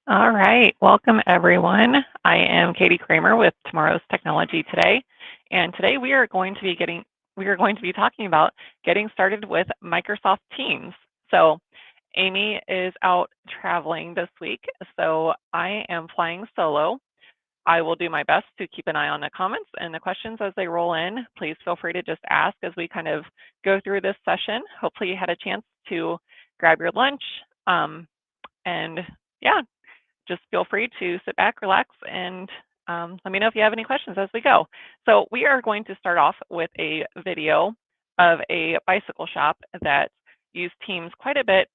All right, welcome everyone. I am Katie Kramer with Tomorrow's Technology Today, and today we are going to be talking about getting started with Microsoft Teams. So, Amy is out traveling this week, so I am flying solo. I will do my best to keep an eye on the comments and the questions as they roll in. Please feel free to just ask as we kind of go through this session. Hopefully, you had a chance to grab your lunch, and yeah, just feel free to sit back, relax, and let me know if you have any questions as we go. So we are going to start off with a video of a bicycle shop that used Teams quite a bit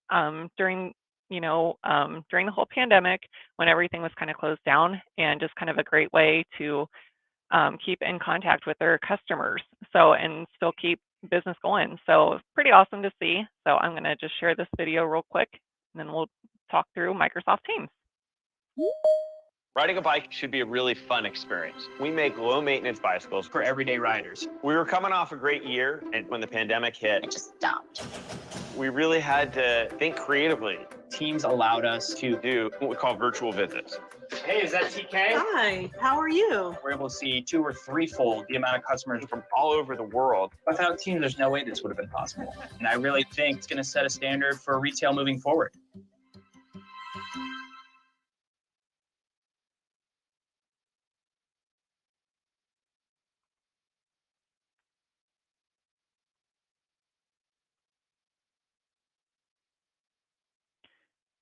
during the whole pandemic when everything was kind of closed down, and just kind of a great way to keep in contact with their customers. So and still keep business going. So pretty awesome to see. So I'm going to just share this video real quick, and then we'll talk through Microsoft Teams. Riding a bike should be a really fun experience. We make low-maintenance bicycles for everyday riders. We were coming off a great year, and when the pandemic hit, It just stopped. we really had to think creatively. Teams allowed us to Do what we call virtual visits. Hey, is that TK? Hi, how are you? We're able to see 2 or 3-fold the amount of customers. From all over the world. Without Teams, there's no way this would have been possible. And I really think it's going to set a standard for retail moving forward.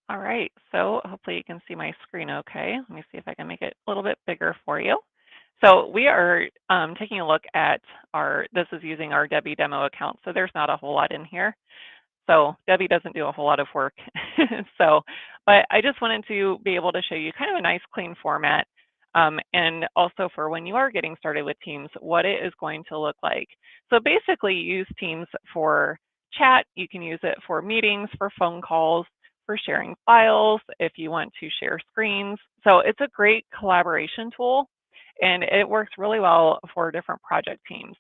All right, so hopefully you can see my screen okay. Let me see if I can make it a little bit bigger for you. So we are taking a look at this is using our Debbie demo account, so there's not a whole lot in here. So Debbie doesn't do a whole lot of work. But I just wanted to be able to show you kind of a nice clean format, and also for when you are getting started with Teams, what it is going to look like. So basically use Teams for chat. You can use it for meetings, for phone calls, for sharing files, if you want to share screens. So it's a great collaboration tool, and it works really well for different project teams.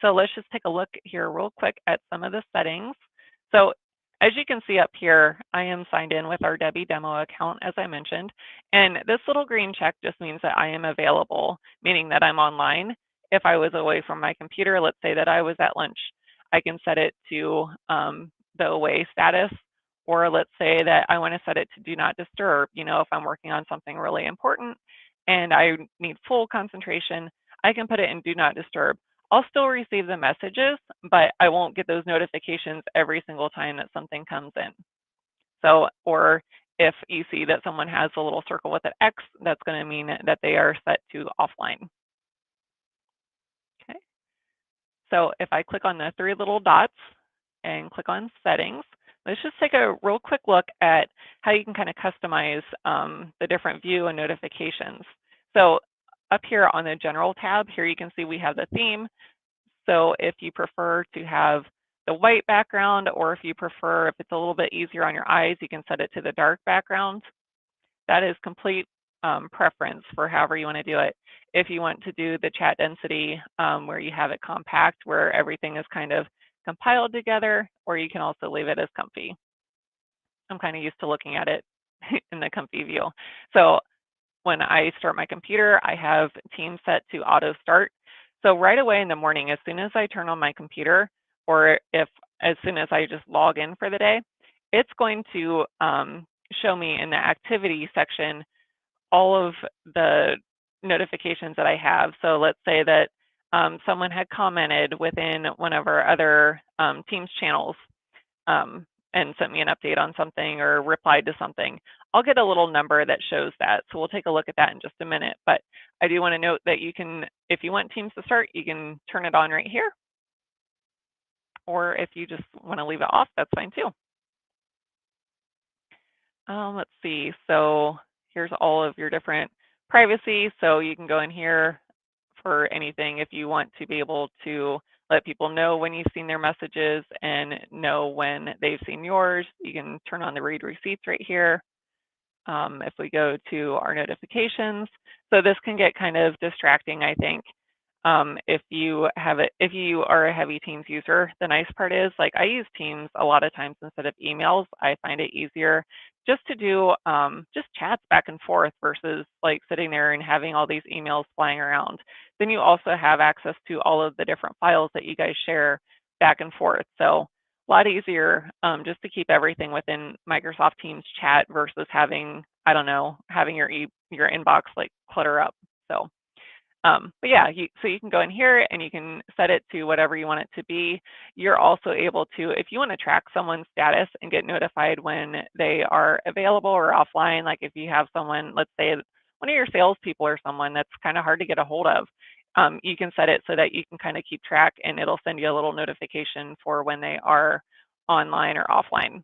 So let's just take a look here real quick at some of the settings. So as you can see up here, I am signed in with our Debbie demo account, as I mentioned, and this little green check just means that I am available, meaning that I'm online. If I was away from my computer, let's say that I was at lunch, I can set it to the away status, or let's say that I want to set it to do not disturb. If I'm working on something really important and I need full concentration, I can put it in do not disturb. I'll still receive the messages, but I won't get those notifications every single time that something comes in. So, or if you see that someone has a little circle with an X, that's going to mean that they are set to offline. Okay. So if I click on the 3 little dots and click on settings, let's just take a real quick look at how you can kind of customize the different view and notifications. So up here on the general tab, here you can see we have the theme. So if you prefer to have the white background, or if it's a little bit easier on your eyes, you can set it to the dark background. That is complete preference for however you want to do it. If you want to do the chat density where you have it compact, where everything is kind of compiled together, or you can also leave it as comfy. I'm kind of used to looking at it in the comfy view. So when I start my computer, I have Teams set to auto start. So right away in the morning, as soon as I turn on my computer, or as soon as I just log in for the day, it's going to show me in the activity section all of the notifications that I have. So let's say that someone had commented within one of our other Teams channels and sent me an update on something or replied to something. I'll get a little number that shows that. So we'll take a look at that in just a minute. But I do want to note that you can, if you want Teams to start, you can turn it on right here. Or if you just want to leave it off, that's fine too. Let's see. So here's all of your different privacy. So you can go in here for anything if you want to be able to let people know when you've seen their messages and know when they've seen yours. You can turn on the read receipts right here. If we go to our notifications, so this can get kind of distracting, I think. If you are a heavy Teams user, the nice part is, like, I use Teams a lot of times instead of emails. I find it easier just to do just chats back and forth versus like sitting there and having all these emails flying around. Then you also have access to all of the different files that you guys share back and forth. So a lot easier just to keep everything within Microsoft Teams chat versus having, I don't know, having your inbox like clutter up. So but yeah, so you can go in here and you can set it to whatever you want it to be. You're also able to, if you want to track someone's status and get notified when they are available or offline, like if you have someone, let's say one of your salespeople or someone that's kind of hard to get a hold of, you can set it so that you can kind of keep track and it'll send you a little notification for when they are online or offline.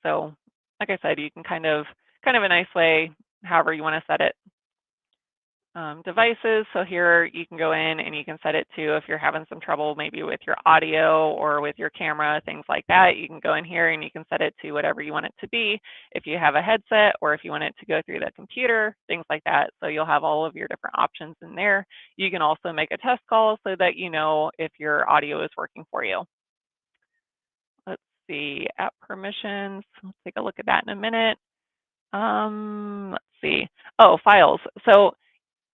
So like I said, you can kind of a nice way, however you want to set it. Devices, so here you can go in and you can set it to, if you're having some trouble maybe with your audio or with your camera, things like that, you can go in here and you can set it to whatever you want it to be. If you have a headset or if you want it to go through the computer, things like that. So you'll have all of your different options in there. You can also make a test call so that you know if your audio is working for you. Let's see, app permissions. Let's take a look at that in a minute. Let's see. Oh, files. So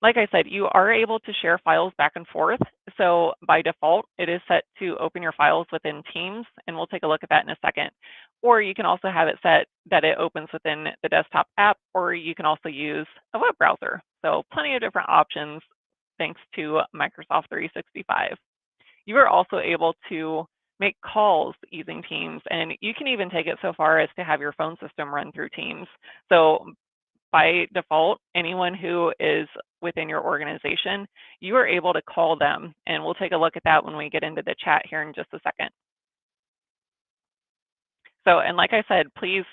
like I said, you are able to share files back and forth. So by default, it is set to open your files within Teams, and we'll take a look at that in a second. Or you can also have it set that it opens within the desktop app, or you can also use a web browser. So plenty of different options thanks to Microsoft 365. You are also able to make calls using Teams, and you can even take it so far as to have your phone system run through Teams. So by default, anyone who is within your organization, you are able to call them. And we'll take a look at that when we get into the chat here in just a second. So, and like I said, please,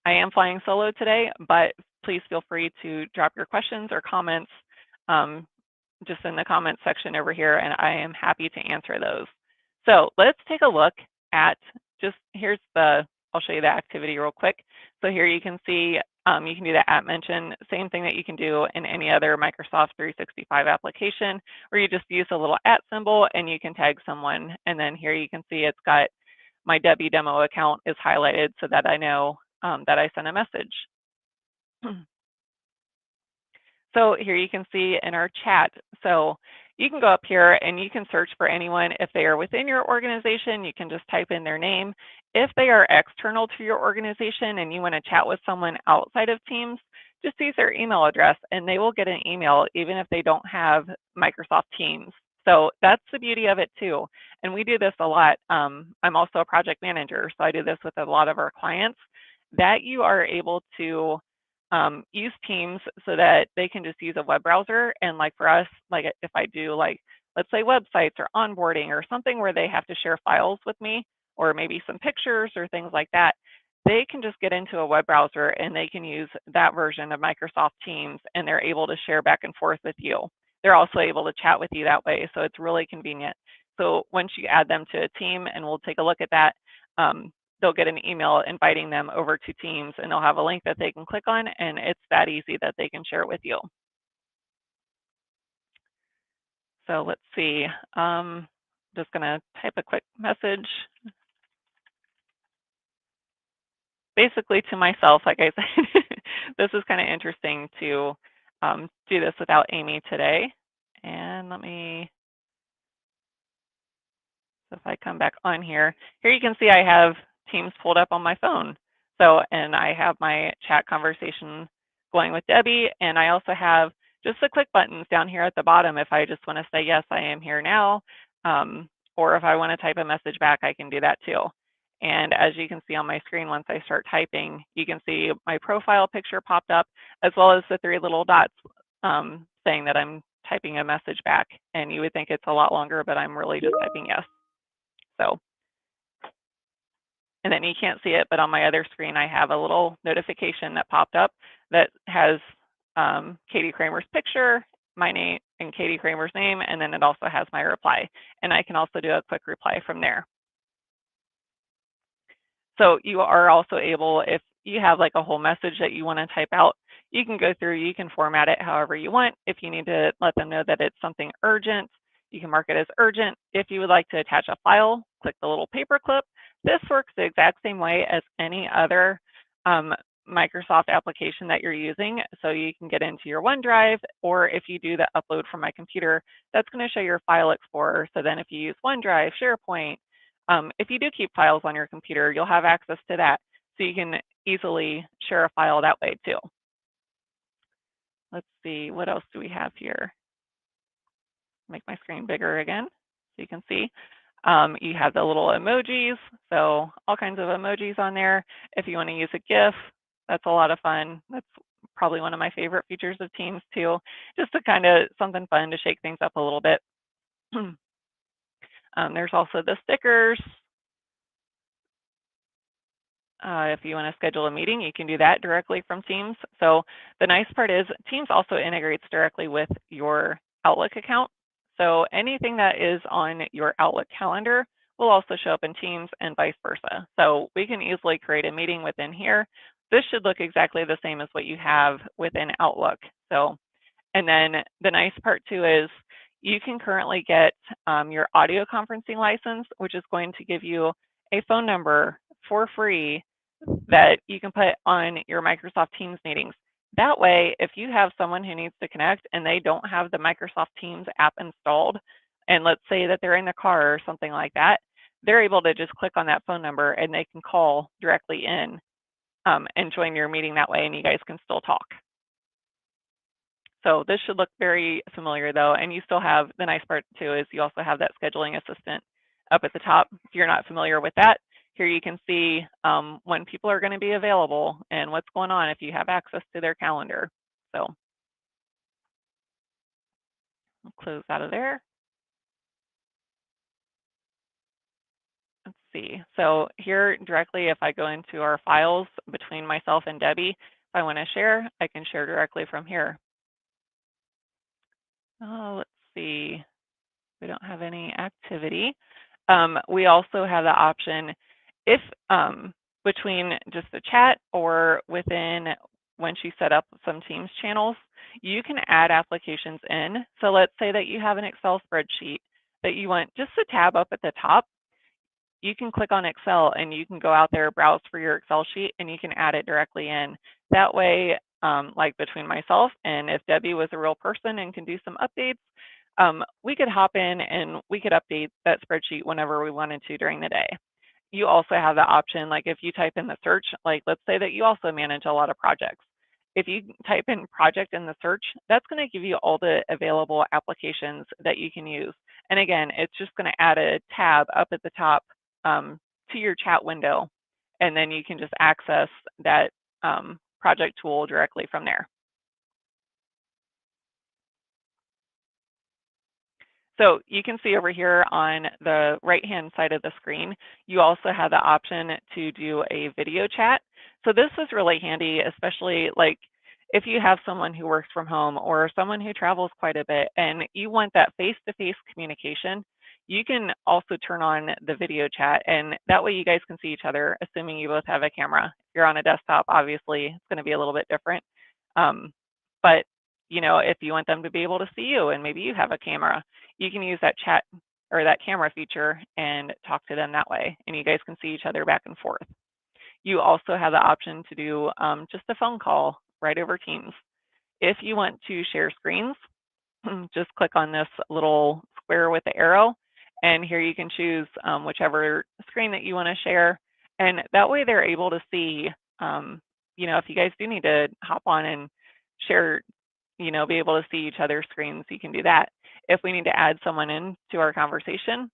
I am flying solo today, but please feel free to drop your questions or comments just in the comment section over here, and I am happy to answer those. So let's take a look at here's I'll show you the activity real quick. So here you can see you can do the at mention, same thing that you can do in any other Microsoft 365 application, where you just use a little at symbol and you can tag someone. And then here you can see it's got my Debbie demo account is highlighted so that I know that I sent a message. So here you can see in our chat. So you can go up here and you can search for anyone. If they are within your organization, you can just type in their name. If they are external to your organization and you want to chat with someone outside of Teams, just use their email address and they will get an email even if they don't have Microsoft Teams. So that's the beauty of it too. And we do this a lot. I'm also a project manager, so I do this with a lot of our clients, that you are able to use Teams so that they can just use a web browser. And like for us, like if I do like, let's say websites or onboarding or something where they have to share files with me, or maybe some pictures or things like that, they can just get into a web browser and they can use that version of Microsoft Teams and they're able to share back and forth with you. They're also able to chat with you that way, so it's really convenient. So once you add them to a team, and we'll take a look at that, they'll get an email inviting them over to Teams, and they'll have a link that they can click on, and it's that easy that they can share it with you. So let's see. Just going to type a quick message. Basically to myself, like I said, this is kind of interesting to do this without Amy today. And let me, so if I come back on here you can see I have Teams pulled up on my phone. So, and I have my chat conversation going with Debbie, and I also have just the click buttons down here at the bottom if I just want to say, yes, I am here now, or if I want to type a message back, I can do that too. And as you can see on my screen, once I start typing, you can see my profile picture popped up, as well as the 3 little dots saying that I'm typing a message back. And you would think it's a lot longer, but I'm really just typing yes. So, and then you can't see it, but on my other screen, I have a little notification that popped up that has Katie Kramer's picture, my name, and Katie Kramer's name, and then it also has my reply. And I can also do a quick reply from there. So you are also able, if you have like a whole message that you want to type out, you can go through, you can format it however you want. If you need to let them know that it's something urgent, you can mark it as urgent. If you would like to attach a file, click the little paper clip. This works the exact same way as any other Microsoft application that you're using. So you can get into your OneDrive, or if you do the upload from my computer, that's going to show your file explorer. So then if you use OneDrive, SharePoint, if you do keep files on your computer, you'll have access to that. So you can easily share a file that way too. Let's see, what else do we have here? Make my screen bigger again so you can see. You have the little emojis, so all kinds of emojis on there. If you want to use a GIF, that's a lot of fun. That's probably one of my favorite features of Teams too, just to kind of something fun to shake things up a little bit. There's also the stickers. If you want to schedule a meeting, you can do that directly from Teams. So the nice part is Teams also integrates directly with your Outlook account. So anything that is on your Outlook calendar will also show up in Teams and vice versa. So we can easily create a meeting within here. This should look exactly the same as what you have within Outlook. So, and then the nice part too is you can currently get your audio conferencing license, which is going to give you a phone number for free that you can put on your Microsoft Teams meetings. That way, if you have someone who needs to connect and they don't have the Microsoft Teams app installed, and let's say that they're in the car or something like that, they're able to just click on that phone number and they can call directly in and join your meeting that way, and you guys can still talk. So this should look very familiar though, and you still have, the nice part too is you also have that scheduling assistant up at the top. If you're not familiar with that, here you can see when people are going to be available and what's going on if you have access to their calendar. So I'll close out of there. Let's see. So here directly, if I go into our files between myself and Debbie, if I want to share, I can share directly from here. Oh, let's see. We don't have any activity. We also have the option if between just the chat or within once you set up some Teams channels, you can add applications in. So let's say that you have an Excel spreadsheet that you want just a tab up at the top. You can click on Excel and you can go out there, browse for your Excel sheet, and you can add it directly in. That way, like between myself and if Debbie was a real person and can do some updates, we could hop in and we could update that spreadsheet whenever we wanted to during the day. You also have the option, like if you type in the search, like let's say that you also manage a lot of projects. If you type in project in the search, that's going to give you all the available applications that you can use. And again, it's just going to add a tab up at the top to your chat window, and then you can just access that project tool directly from there. So you can see over here on the right-hand side of the screen, you also have the option to do a video chat. So this is really handy, especially like if you have someone who works from home or someone who travels quite a bit and you want that face-to-face communication, you can also turn on the video chat, and that way you guys can see each other, assuming you both have a camera. If you're on a desktop, obviously, it's going to be a little bit different. But you know, if you want them to be able to see you and maybe you have a camera, you can use that chat or that camera feature and talk to them that way, and you guys can see each other back and forth. You also have the option to do just a phone call right over Teams. If you want to share screens, just click on this little square with the arrow, and here you can choose whichever screen that you want to share, and that way they're able to see, you know, if you guys do need to hop on and share, you know, be able to see each other's screens, you can do that. If we need to add someone into our conversation,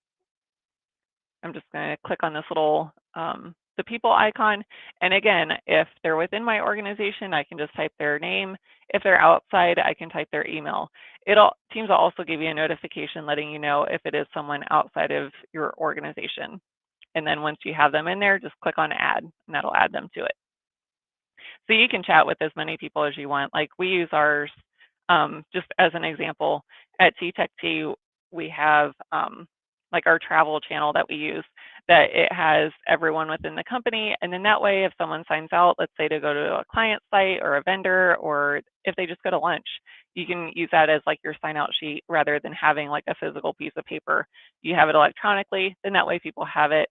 I'm just going to click on this little, the people icon. And again, if they're within my organization, I can just type their name. If they're outside, I can type their email. Teams will also give you a notification letting you know if it is someone outside of your organization. And then once you have them in there, just click on add, and that'll add them to it. So you can chat with as many people as you want. Like we use ours, just as an example, at TTechT, we have like our travel channel that we use, that it has everyone within the company. And then that way, if someone signs out, let's say to go to a client site or a vendor, or if they just go to lunch, you can use that as like your sign out sheet rather than having like a physical piece of paper. You have it electronically, then that way people have it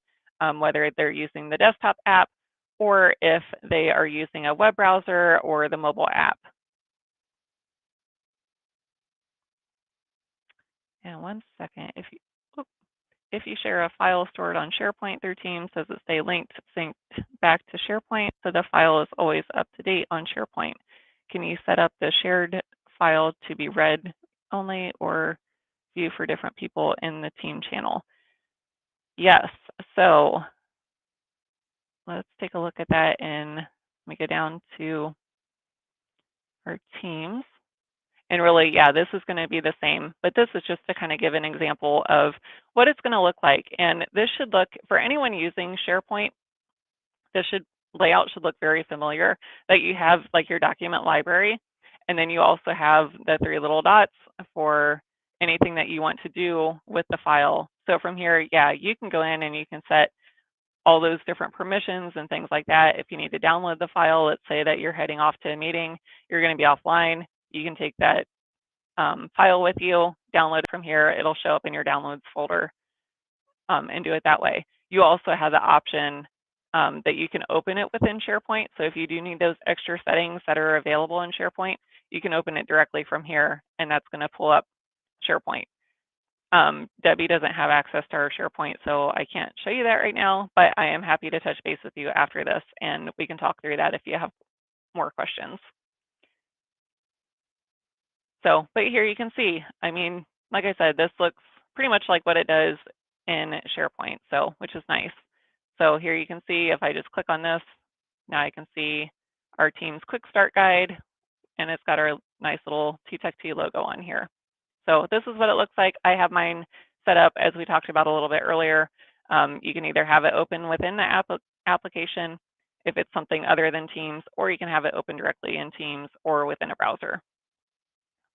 whether they're using the desktop app or if they are using a web browser or the mobile app. And one second, if you share a file stored on SharePoint through Teams, does it stay synced back to SharePoint so the file is always up to date on SharePoint? Can you set up the shared file to be read only or view for different people in the team channel? Yes, so let's take a look at that and let me go down to our teams. And really, yeah, this is going to be the same, but this is just to kind of give an example of what it's going to look like. And this should look, for anyone using SharePoint, this layout should look very familiar, that you have like your document library, and then you also have the three little dots for anything that you want to do with the file. So from here, yeah, you can go in and you can set all those different permissions and things like that. If you need to download the file, let's say that you're heading off to a meeting, you're going to be offline, you can take that file with you, download it from here, it'll show up in your downloads folder and do it that way. You also have the option that you can open it within SharePoint. So if you do need those extra settings that are available in SharePoint, you can open it directly from here, and that's going to pull up SharePoint. Debbie doesn't have access to our SharePoint, so I can't show you that right now, but I am happy to touch base with you after this, and we can talk through that if you have more questions. So, but here you can see, I mean, like I said, this looks pretty much like what it does in SharePoint, so which is nice. So here you can see if I just click on this, now I can see our team's quick start guide, and it's got our nice little TTEC-T logo on here. So this is what it looks like. I have mine set up as we talked about a little bit earlier. You can either have it open within the application if it's something other than Teams, or you can have it open directly in Teams or within a browser.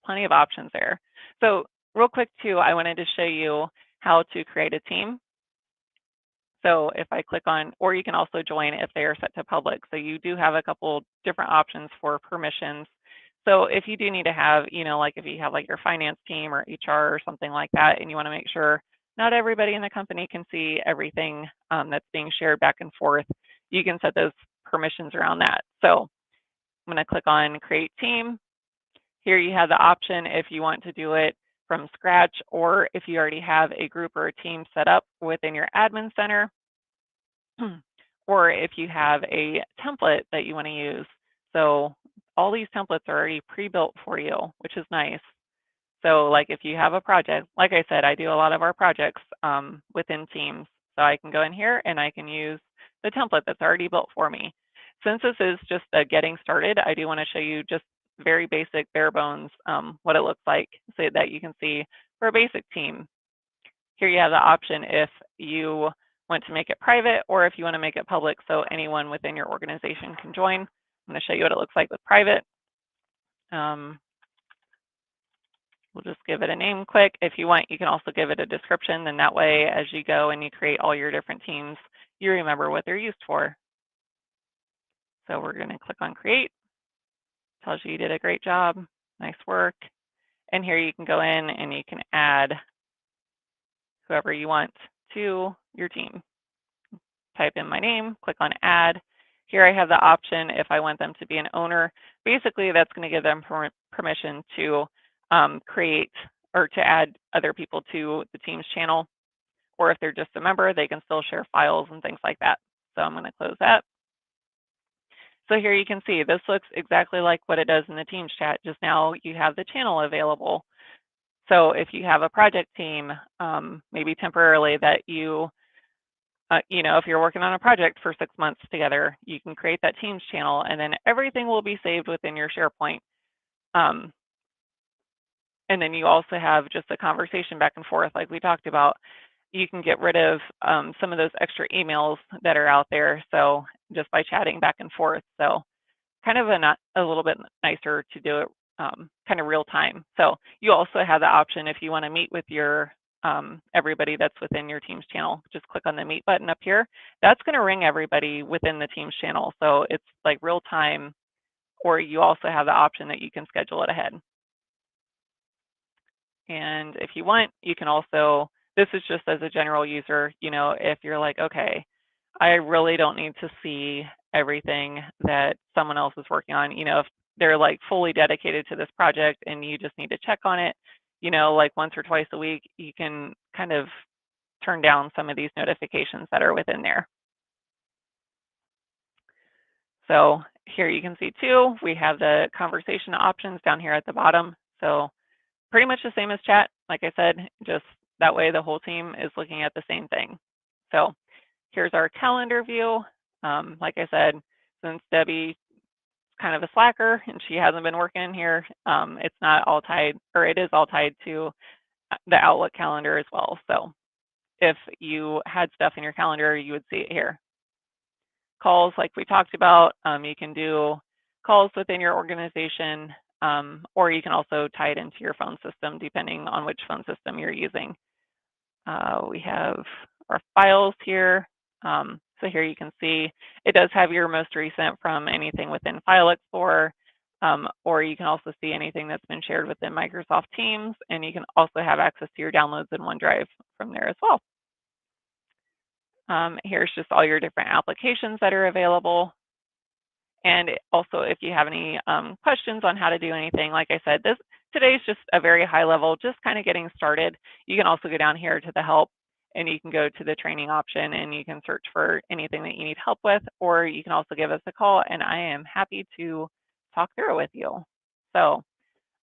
Plenty of options there. So real quick too, I wanted to show you how to create a team. So if I click on, or you can also join if they are set to public. So you do have a couple different options for permissions. So if you do need to have, you know, like if you have like your finance team or HR or something like that, and you want to make sure not everybody in the company can see everything that's being shared back and forth, you can set those permissions around that. So I'm going to click on Create Team. Here you have the option if you want to do it from scratch, or if you already have a group or a team set up within your admin center, or if you have a template that you want to use. So all these templates are already pre-built for you, which is nice. So like if you have a project, like I said, I do a lot of our projects within Teams. So I can go in here and I can use the template that's already built for me. Since this is just a getting started, I do want to show you just very basic, bare bones, what it looks like so that you can see for a basic team. Here you have the option if you want to make it private or if you want to make it public so anyone within your organization can join. I'm going to show you what it looks like with private. We'll just give it a name quick. If you want, you can also give it a description, then that way as you go and you create all your different teams, you remember what they're used for. So we're going to click on Create. Tells you did a great job, nice work. And here you can go in and you can add whoever you want to your team. Type in my name, click on Add. Here I have the option if I want them to be an owner. Basically, that's going to give them permission to create or to add other people to the Teams channel. Or if they're just a member, they can still share files and things like that. So I'm going to close that. So here you can see this looks exactly like what it does in the Teams chat, just now you have the channel available. So if you have a project team, maybe temporarily that you know, if you're working on a project for 6 months together, you can create that Teams channel and then everything will be saved within your SharePoint. And then you also have just a conversation back and forth like we talked about. You can get rid of some of those extra emails that are out there. So just by chatting back and forth. So kind of a little bit nicer to do it kind of real time. So you also have the option if you want to meet with your everybody that's within your Teams channel, just click on the Meet button up here. That's going to ring everybody within the Teams channel. So it's like real time, or you also have the option that you can schedule it ahead. And if you want, you can also, this is just as a general user, you know, if you're like, okay, I really don't need to see everything that someone else is working on. If they're like fully dedicated to this project and you just need to check on it, like once or twice a week, you can kind of turn down some of these notifications that are within there. So here you can see too, we have the conversation options down here at the bottom. So pretty much the same as chat. Like I said, just that way the whole team is looking at the same thing. So here's our calendar view. Like I said, since Debbie is kind of a slacker and she hasn't been working here, it's not all tied, or it is all tied to the Outlook calendar as well. So if you had stuff in your calendar, you would see it here. Calls, like we talked about, you can do calls within your organization, or you can also tie it into your phone system depending on which phone system you're using. We have our files here. So here you can see it does have your most recent from anything within File Explorer, or you can also see anything that's been shared within Microsoft Teams, and you can also have access to your downloads in OneDrive from there as well. Here's just all your different applications that are available. And also, if you have any questions on how to do anything, like I said, today's just a very high level, just kind of getting started. You can also go down here to the help, and you can go to the training option, and you can search for anything that you need help with, or you can also give us a call, and I am happy to talk through it with you. So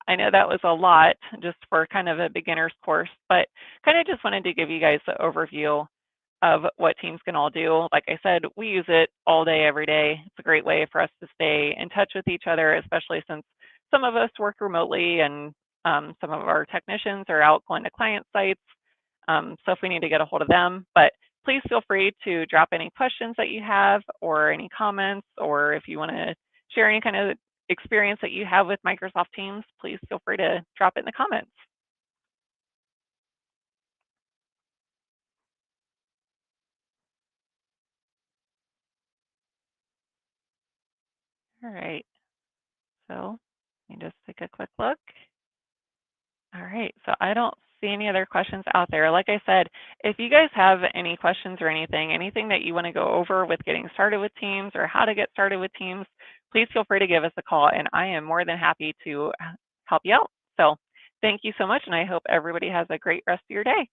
I know that was a lot just for kind of a beginner's course, but kind of just wanted to give you guys the overview of what Teams can all do. Like I said, we use it all day, every day. It's a great way for us to stay in touch with each other, especially since some of us work remotely and some of our technicians are out going to client sites. So if we need to get a hold of them, but please feel free to drop any questions that you have or any comments, or if you want to share any kind of experience that you have with Microsoft Teams, please feel free to drop it in the comments. All right, so let me just take a quick look. All right, so I don't see any other questions out there. Like I said, if you guys have any questions or anything that you want to go over with getting started with Teams or how to get started with Teams, please feel free to give us a call, and I am more than happy to help you out. So thank you so much, and I hope everybody has a great rest of your day.